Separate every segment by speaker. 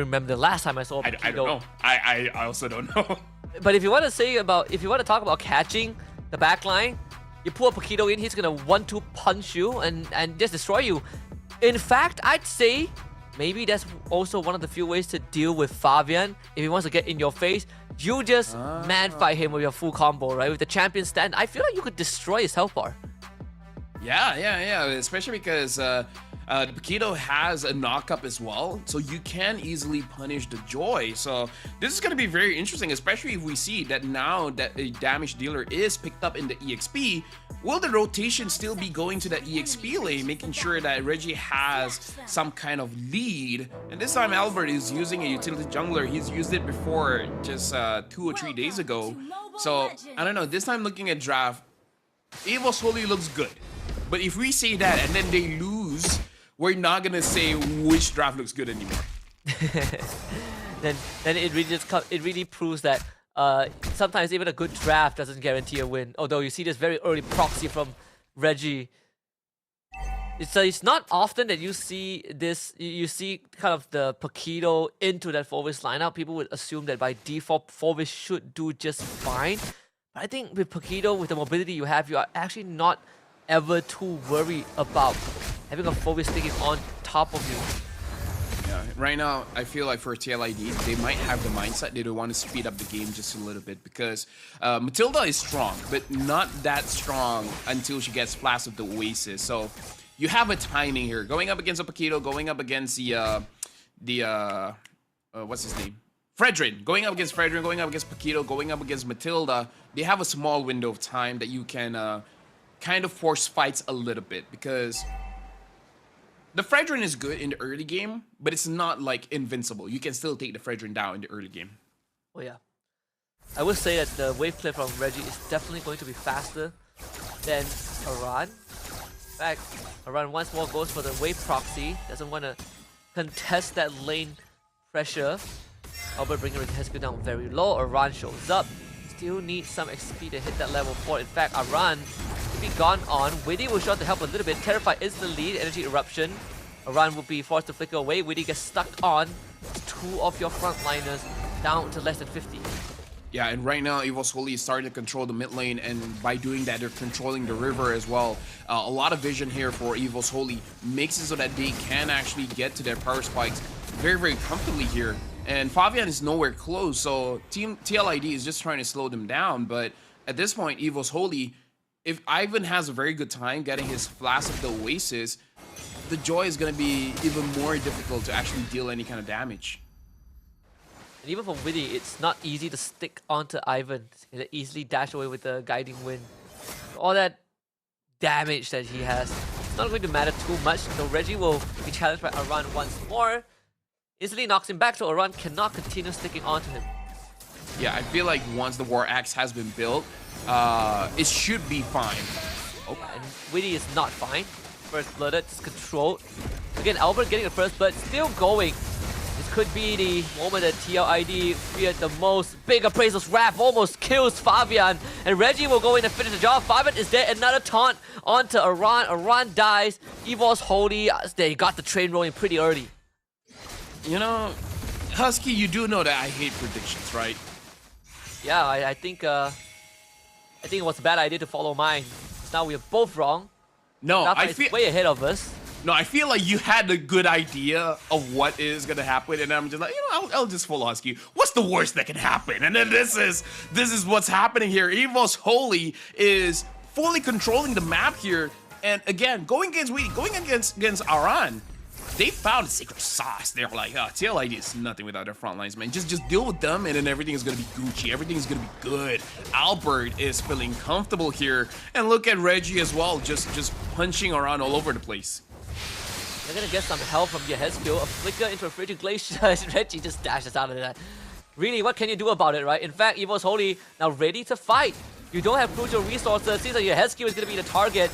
Speaker 1: remember the last time I saw
Speaker 2: I
Speaker 1: Paquito.
Speaker 2: don't know. I also don't know.
Speaker 1: But if you want to talk about catching the backline, you pull a Paquito in, he's gonna 1-2 punch you and just destroy you. In fact, I'd say maybe that's also one of the few ways to deal with Fabian. If he wants to get in your face, you just mad fight him with your full combo, right? With the champion stand, I feel like you could destroy his health bar.
Speaker 2: Yeah. Especially because the Paquito has a knock-up as well, so you can easily punish the Joy. So this is going to be very interesting, especially if we see that now that a damage dealer is picked up in the EXP. Will the rotation still be going to the EXP lane, making sure that Reggie has some kind of lead? And this time Albert is using a utility jungler. He's used it before just 2 or 3 days ago. So I don't know, this time looking at draft, EVOS Holy looks good. But if we say that and then they lose, we're not gonna say which draft looks good anymore.
Speaker 1: then it really proves that sometimes even a good draft doesn't guarantee a win. Although you see this very early proxy from Reggie. It's not often that you see this. You see kind of the Paquito into that Forvis lineup. People would assume that by default Forvis should do just fine. But I think with Paquito, with the mobility you have, you are actually not ever too worried about having a Forvis sticking on top of you.
Speaker 2: Yeah, right now I feel like for TLID they might have the mindset they don't want to speed up the game just a little bit, because Matilda is strong, but not that strong until she gets Flash of the Oasis. So you have a timing here, going up against a Paquito, going up against the what's his name? Fredrin, going up against Fredrin, going up against Paquito, going up against Matilda. They have a small window of time that you can kind of force fights a little bit, because the Fredrin is good in the early game, but it's not like invincible. You can still take the Fredrin down in the early game.
Speaker 1: Oh yeah. I would say that the wave clear from Reggie is definitely going to be faster than Aran. In fact, Aran once more goes for the wave proxy. Doesn't want to contest that lane pressure. Albert bringing Hesku down very low. Aran shows up. Still needs some XP to hit that level 4. In fact, Aran will be gone on. Widdy will show up to help a little bit. Terrify is the lead. Energy Eruption. Aran will be forced to flicker away. Widdy gets stuck on. 2 of your frontliners down to less than 50.
Speaker 2: Yeah, and right now EVOS Holy is starting to control the mid lane, and by doing that they're controlling the river as well. A lot of vision here for EVOS Holy makes it so that they can actually get to their power spikes very, very comfortably here. And Fabian is nowhere close, so Team TLID is just trying to slow them down. But at this point, EVOS Holy, if Ivan has a very good time getting his Flash of the Oasis, the Joy is going to be even more difficult to actually deal any kind of damage.
Speaker 1: And even for Widdy, it's not easy to stick onto Ivan. He can easily dash away with the Guiding Wind. All that damage that he has, it's not going to matter too much. So Reggie will be challenged by Aran once more. Easily knocks him back, so Aran cannot continue sticking onto him.
Speaker 2: Yeah, I feel like once the War Axe has been built, it should be fine.
Speaker 1: Oh, and Widdy is not fine. First blooded, just controlled. Again, Albert getting the first blood, still going. This could be the moment that TLID feared the most. Big Appraisal's Wrath almost kills Fabian. And Reggie will go in and finish the job. Fabian is dead. Another taunt onto Aran. Aran dies. EVOS Holy, they got the train rolling pretty early.
Speaker 2: You know, Husky, you do know that I hate predictions, right?
Speaker 1: Yeah, I think it was a bad idea to follow mine. Now we are both wrong.
Speaker 2: No,
Speaker 1: I feel way ahead of us.
Speaker 2: No, I feel like you had a good idea of what is gonna happen, and I'm just like, you know, I'll just follow Husky. What's the worst that can happen? And then this is what's happening here. EVOS Holy is fully controlling the map here, and again, going against Weedy, going against Aran. They found a secret sauce. They're like, oh, TLID is nothing without their front lines, man. Just deal with them, and then everything is gonna be Gucci. Everything is gonna be good. Albert is feeling comfortable here, and look at Reggie as well, just punching around all over the place.
Speaker 1: They're gonna get some help from your head skill. A flicker into a frigid glacier. Reggie just dashes out of that. Really, what can you do about it, right? In fact, EVOS Holy now ready to fight. You don't have crucial resources. Seems like your head skill is gonna be the target.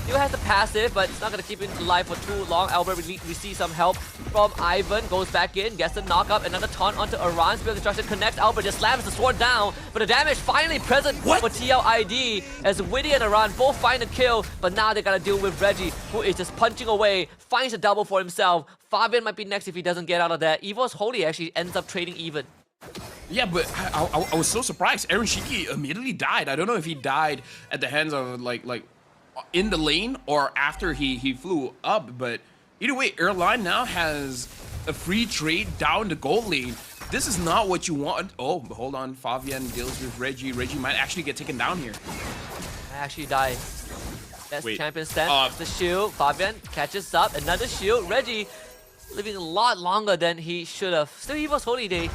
Speaker 1: Still has the passive, but it's not going to keep him alive for too long. Albert receives some help from Ivan. Goes back in, gets the knock up. Another taunt onto Aran. Spirit Destruction connects. Albert just slams the sword down. But the damage finally present for TLID as Widdy and Aran both find a kill. But now they got to deal with Reggie, who is just punching away. Finds a double for himself. Fabian might be next if he doesn't get out of that. EVOS Holy actually ends up trading even.
Speaker 2: Yeah, but I was so surprised. Aaron Shiki immediately died. I don't know if he died at the hands of like in the lane or after he flew up, but either way, Erline now has a free trade down the gold lane. This is not what you want. Oh, but hold on. Fabian deals with Reggie. Reggie might actually get taken down here.
Speaker 1: I actually die. That's
Speaker 2: Wait,
Speaker 1: champion stand. The shield. Fabian catches up. Another shield. Reggie living a lot longer than he should have. Still, EVOS Holy Day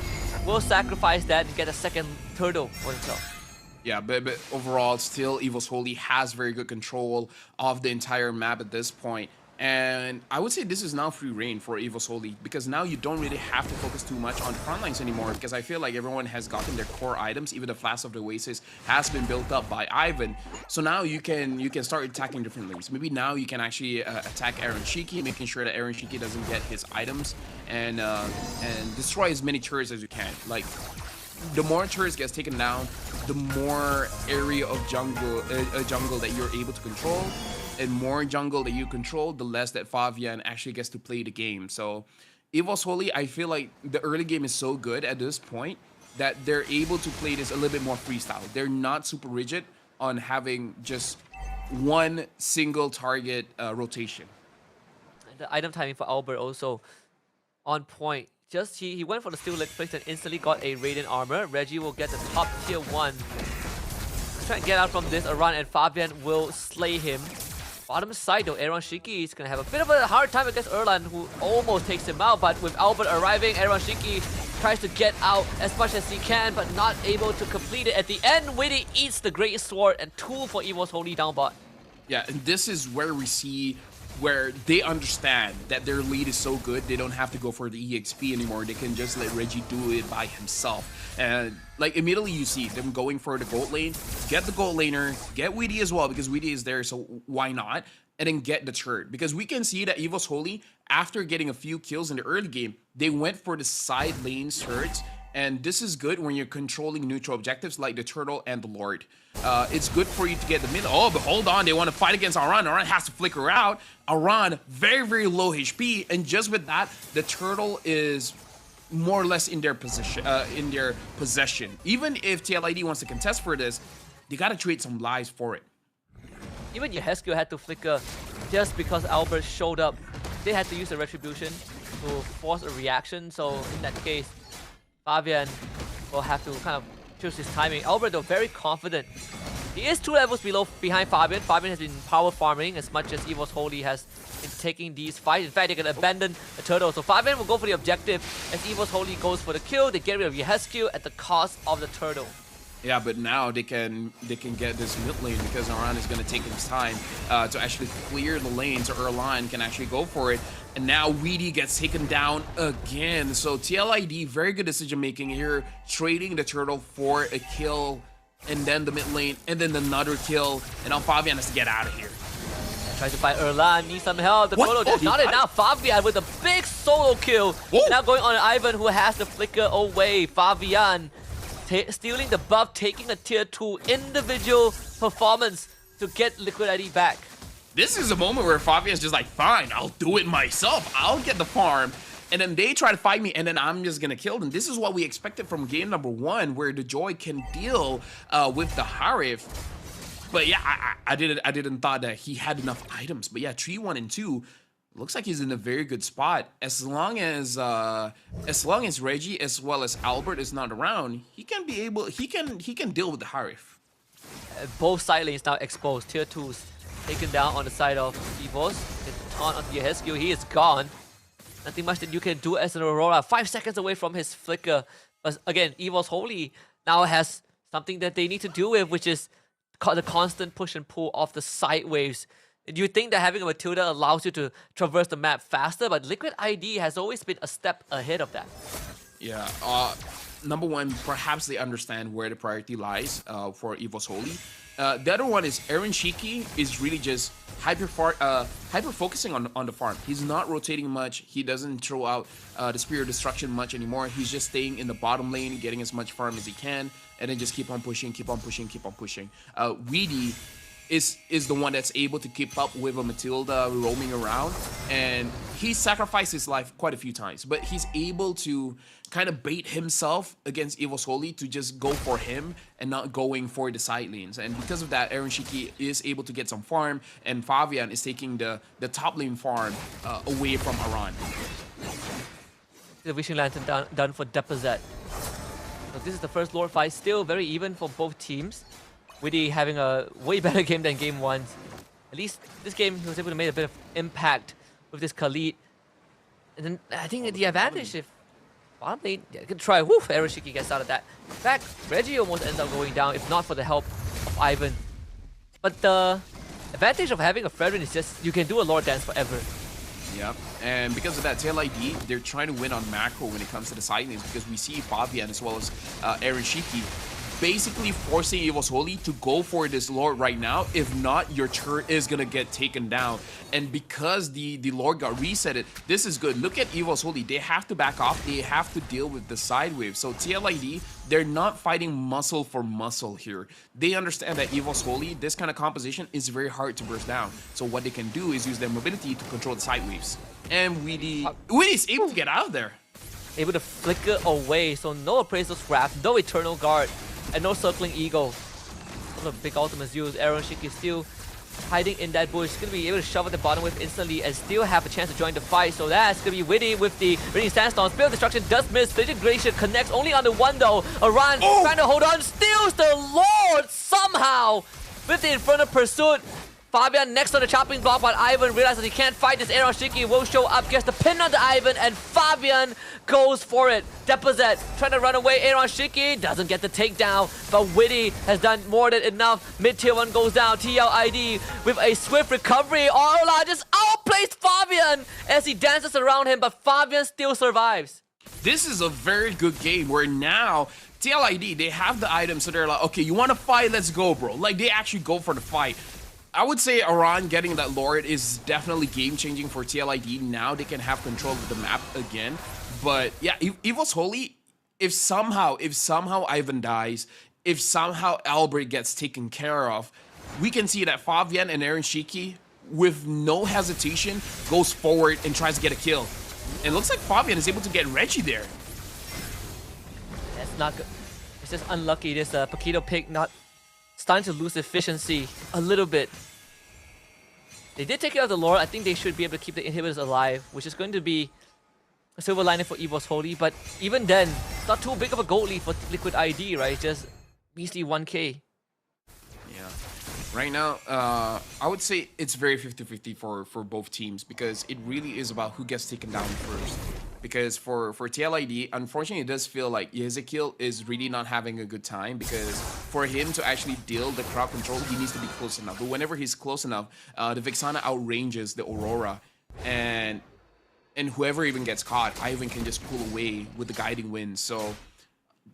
Speaker 1: will sacrifice that and get a second turtle for himself.
Speaker 2: Yeah, but overall, still, EVOS Holy has very good control of the entire map at this point. And I would say this is now free reign for EVOS Holy, because now you don't really have to focus too much on front lines anymore, because I feel like everyone has gotten their core items. Even the Flask of the Oasis has been built up by Ivan. So now you can start attacking different lanes. Maybe now you can actually attack Aaron Shiki, making sure that Aaron Shiki doesn't get his items, and destroy as many turrets as you can. Like, the more turrets gets taken down, the more area of jungle that you're able to control, and more jungle that you control, the less that Fabian actually gets to play the game. So EVOS Holy, I feel like the early game is so good at this point that they're able to play this a little bit more freestyle. They're not super rigid on having just one single target rotation.
Speaker 1: The item timing for Albert also on point. Just he went for the Steel Leg Flicks and instantly got a Radiant Armor. Reggie will get the top tier 1. Try and get out from this run, and Fabian will slay him. Bottom side though, Aaron Shiki is gonna have a bit of a hard time against Erlan, who almost takes him out. But with Albert arriving, Aaron Shiki tries to get out as much as he can, but not able to complete it. At the end, Witty eats the Great Sword and tool for EVOS Holy down bot.
Speaker 2: Yeah, and this is where we see where they understand that their lead is so good, they don't have to go for the EXP anymore. They can just let Reggie do it by himself. And like immediately you see them going for the gold lane, get the gold laner, get Weedy as well, because Weedy is there, so why not? And then get the turret. Because we can see that EVOS Holy, after getting a few kills in the early game, they went for the side lane turrets. And this is good when you're controlling neutral objectives like the turtle and the lord. It's good for you to get the mid. Oh, but hold on, they want to fight against Aran. Aran has to flicker out. Aran, very, very low HP, and just with that, the turtle is more or less in their position. Even if TLID wants to contest for this, they gotta trade some lives for it.
Speaker 1: Even Yehescu had to flicker just because Albert showed up. They had to use a retribution to force a reaction. So in that case, Fabian will have to kind of choose his timing. Albert, though, very confident. He is 2 levels behind Fabian. Fabian has been power farming as much as EVOS Holy has been taking these fights. In fact, they can abandon the turtle. So Fabian will go for the objective as EVOS Holy goes for the kill. They get rid of Yehescu at the cost of the turtle.
Speaker 2: Yeah, but now they can get this mid lane because Aran is going to take his time to actually clear the lane so Erline can actually go for it. And now Weedy gets taken down again. So TLID, very good decision making here, trading the turtle for a kill, and then the mid lane, and then another kill. And now Fabian has to get out of here.
Speaker 1: Tries to fight Erlan, needs some help. The Kolo just not enough. Fabian with a big solo kill. Now going on Ivan, who has to flicker away. Fabian stealing the buff, taking a tier 2 individual performance to get Liquid ID back.
Speaker 2: This is a moment where Fabian's just like, fine, I'll do it myself. I'll get the farm. And then they try to fight me, and then I'm just gonna kill them. This is what we expected from game number 1, where the Joy can deal with the Harif. But yeah, I didn't thought that he had enough items. But yeah, 3, 1, and 2. Looks like he's in a very good spot. As long as Reggie as well as Albert is not around, he can deal with the Harif.
Speaker 1: Both side lanes now exposed. Tier 2s taken down on the side of EVOS. The taunt on Yehescu, he is gone. Nothing much that you can do as an Aurora. 5 seconds away from his flicker. But again, EVOS Holy now has something that they need to deal with, which is the constant push and pull of the side waves. You think that having a Matilda allows you to traverse the map faster, but Liquid ID has always been a step ahead of that.
Speaker 2: Yeah, number 1, perhaps they understand where the priority lies for EVOS Holy. The other one is Aaron Shiki is really just hyper focusing on the farm. He's not rotating much. He doesn't throw out the Spear of Destruction much anymore. He's just staying in the bottom lane, getting as much farm as he can, and then just keep on pushing, keep on pushing, keep on pushing. Weedy, is the one that's able to keep up with a Matilda roaming around, and he sacrificed his life quite a few times, but he's able to kind of bait himself against EVOS Holy to just go for him and not going for the side lanes. And because of that, Aaron Shiki is able to get some farm, and Fabian is taking the top lane farm away from Aran.
Speaker 1: The Wishing Lantern done for Deposit. So this is the first Lord fight, still very even for both teams. Witty having a way better game than game 1. At least this game he was able to make a bit of impact with this Khalid. And then I think the advantage if bottom lane, yeah, good try. Woo! Ereshiki gets out of that. In fact, Reggie almost ends up going down if not for the help of Ivan. But the advantage of having a Fredrin is just you can do a Lord Dance forever.
Speaker 2: Yep, and because of that, TLID, they're trying to win on macro when it comes to the side lanes because we see Fabian as well as Aaron Shiki basically forcing EVOS Holy to go for this Lord right now. If not, your turret is gonna get taken down. And because the Lord got resetted, this is good. Look at EVOS Holy. They have to back off. They have to deal with the side wave. So TLID, they're not fighting muscle for muscle here. They understand that EVOS Holy, this kind of composition is very hard to burst down. So what they can do is use their mobility to control the side waves. And Witty's able to get out of there.
Speaker 1: Able to flicker away. So no Appraisal's Wrath, no Eternal Guard, and no Circling Eagle. Some of the big ultimates used. Aaron Shiki is still hiding in that bush. He's going to be able to shove at the bottom wave instantly and still have a chance to join the fight. So that's going to be Witty with the Radiant Sandstorm. Spirit of Destruction does miss. Disintegration connects only on the one though. Aran trying to hold on. Steals the Lord somehow with the Infernal Pursuit. Fabian next on the chopping block, but Ivan realizes he can't fight this. Aaron Shiki will show up, gets the pin on the Ivan, and Fabian goes for it. Deposit trying to run away. Aaron Shiki doesn't get the takedown, but Witty has done more than enough. Mid-tier 1 goes down. TLID with a swift recovery. Orla just outplays Fabian as he dances around him, but Fabian still survives.
Speaker 2: This is a very good game where now TLID, they have the items, so they're like, okay, you want to fight? Let's go, bro. Like, they actually go for the fight. I would say Aran getting that Lord is definitely game-changing for TLID. Now they can have control of the map again. But yeah, EVOS Holy, if somehow Ivan dies, if somehow Albert gets taken care of, we can see that Fabian and Aaron Shiki, with no hesitation, goes forward and tries to get a kill. And it looks like Fabian is able to get Reggie there.
Speaker 1: That's not good. It's just unlucky. This Paquito pick not starting to lose efficiency a little bit. They did take care of the Lord. I think they should be able to keep the inhibitors alive, which is going to be a silver lining for EVOS Holy. But even then, it's not too big of a gold lead for Liquid ID, right? Just measly 1k.
Speaker 2: Yeah. Right now, I would say it's very 50-50 for both teams because it really is about who gets taken down first. Because for TLID, unfortunately, it does feel like Ezekiel is really not having a good time because for him to actually deal the crowd control, he needs to be close enough. But whenever he's close enough, the Vixana outranges the Aurora, and whoever even gets caught, Ivan can just pull away with the guiding wind. So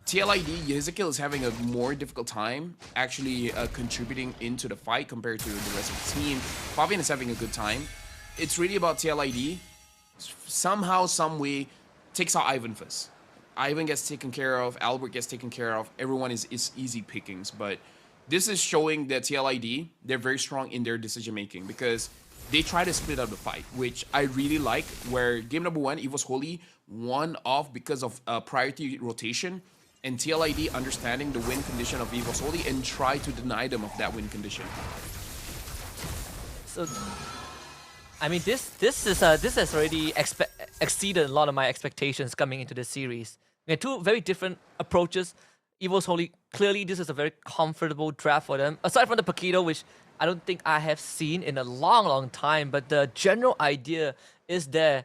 Speaker 2: TLID, Ezekiel is having a more difficult time actually contributing into the fight compared to the rest of the team. Fabian is having a good time. It's really about TLID. Somehow, some way, takes out Ivan first. Ivan gets taken care of, Albert gets taken care of, everyone is easy pickings. But this is showing that TLID, they're very strong in their decision making because they try to split up the fight, which I really like, where game number 1, EVOS Holy won off because of priority rotation, and TLID understanding the win condition of EVOS Holy and try to deny them of that win condition.
Speaker 1: So I mean, this has already exceeded a lot of my expectations coming into this series. We had two very different approaches. EVOS Holy, clearly this is a very comfortable draft for them. Aside from the Paquito, which I don't think I have seen in a long time, but the general idea is there.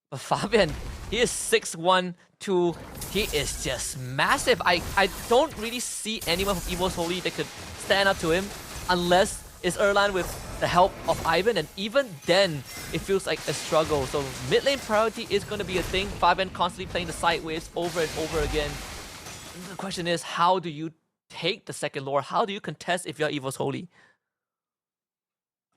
Speaker 1: But Fabian, he is 6'1", 2. He is just massive. I don't really see anyone from EVOS Holy that could stand up to him unless it's Erlan with the help of Ivan, and even then, it feels like a struggle. So mid lane priority is going to be a thing. Fabian constantly playing the side waves over and over again. The question is, how do you take the second lore? How do you contest if you're EVOS Holy?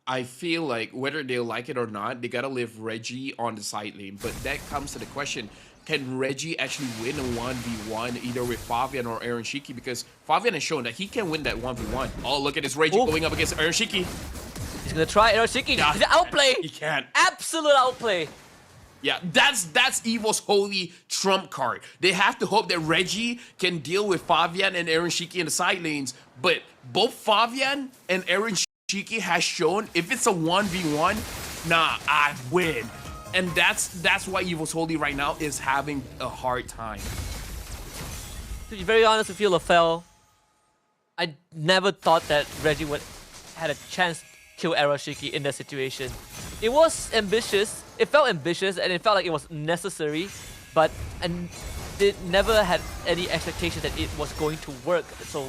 Speaker 2: I feel like whether they like it or not, they gotta leave Reggie on the side lane. But that comes to the question, can Reggie actually win a 1v1 either with Fabian or Aaron Shiki? Because Fabian has shown that he can win that 1v1. Oh, look at this Reggie going up against Aaron Shiki.
Speaker 1: He's gonna try Aaron Shiki.
Speaker 2: Yeah,
Speaker 1: He's an outplay.
Speaker 2: He can't.
Speaker 1: Absolute outplay.
Speaker 2: Yeah, that's EVO's holy trump card. They have to hope that Reggie can deal with Fabian and Aaron Shiki in the side lanes, but both Fabian and Aaron Shiki has shown if it's a 1v1, nah, I win. And that's why EVO's holy right now is having a hard time.
Speaker 1: To be very honest with you, LaFell, I never thought that Reggie would had a chance to kill Aaron Shiki in that situation. It was ambitious. It felt ambitious and it felt like it was necessary, but I did never had any expectation that it was going to work. So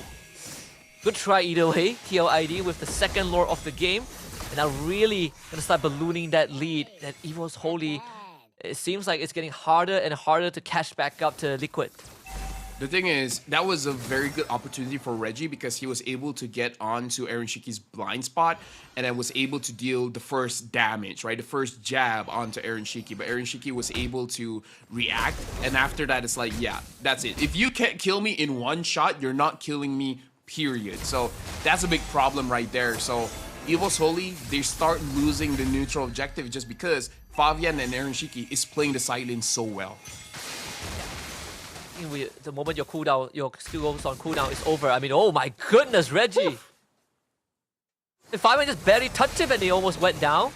Speaker 1: good try either way, TLID with the second lore of the game, and now really gonna start ballooning that lead. That EVO's holy, it seems like it's getting harder and harder to catch back up to Liquid.
Speaker 2: The thing is, that was a very good opportunity for Reggie because he was able to get onto Aaron Shiki's blind spot and then was able to deal the first damage, right? The first jab onto Aaron Shiki. But Aaron Shiki was able to react, and after that, it's like, yeah, that's it. If you can't kill me in one shot, you're not killing me, period. So that's a big problem right there. So EVO's holy, they start losing the neutral objective just because Fabian and Aaron Shiki is playing the side lane so well.
Speaker 1: The moment your cooldown, your skill goes on cooldown is over. I mean, oh my goodness, Reggie!
Speaker 2: Oof.
Speaker 1: If Fabian just barely touched him and he almost went down.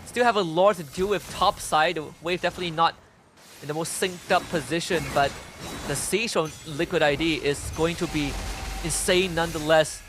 Speaker 1: Still have a lore to deal with top side. The wave definitely not in the most synced up position, but the siege from Liquid ID is going to be insane nonetheless.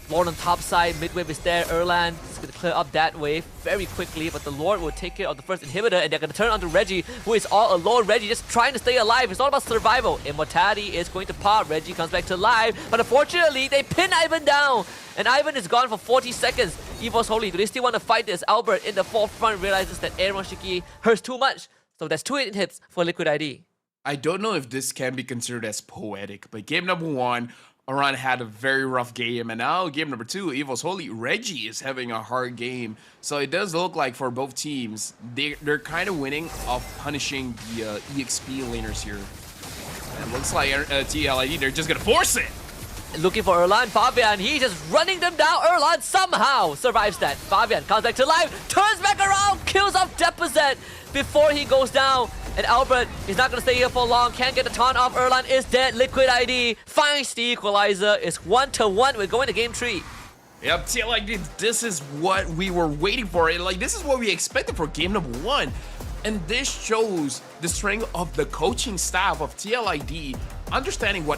Speaker 1: Lord on top side, mid wave is there. Erlan is going to clear up that wave very quickly, but the Lord will take care of the first inhibitor, and they're going to turn onto Reggie, who is all alone. Reggie just trying to stay alive. It's all about survival. Immortality is going to pop. Reggie comes back to life, but unfortunately, they pin Ivan down, and Ivan is gone for 40 seconds. EVO's holy. Do they still want to fight this? Albert in the forefront realizes that Aaron Shiki hurts too much, so that's 2 hits for Liquid ID.
Speaker 2: I don't know if this can be considered as poetic, but game number 1, Aran had a very rough game, and now game number 2, EVO's holy, Reggie is having a hard game. So it does look like for both teams, they're kind of winning off punishing the EXP laners here. And it looks like TLID, they're just gonna force it.
Speaker 1: Looking for Erlan, Fabian, he's just running them down. Erlan somehow survives that. Fabian comes back to life, turns back around, kills off Deposit before he goes down. And Albert is not going to stay here for long, can't get the taunt off. Erlan is dead. Liquid ID finds the equalizer. It's 1-1. We're going to game 3.
Speaker 2: Yep, TLID, this is what we were waiting for. Like, this is what we expected for game number 1. And this shows the strength of the coaching staff of TLID, understanding what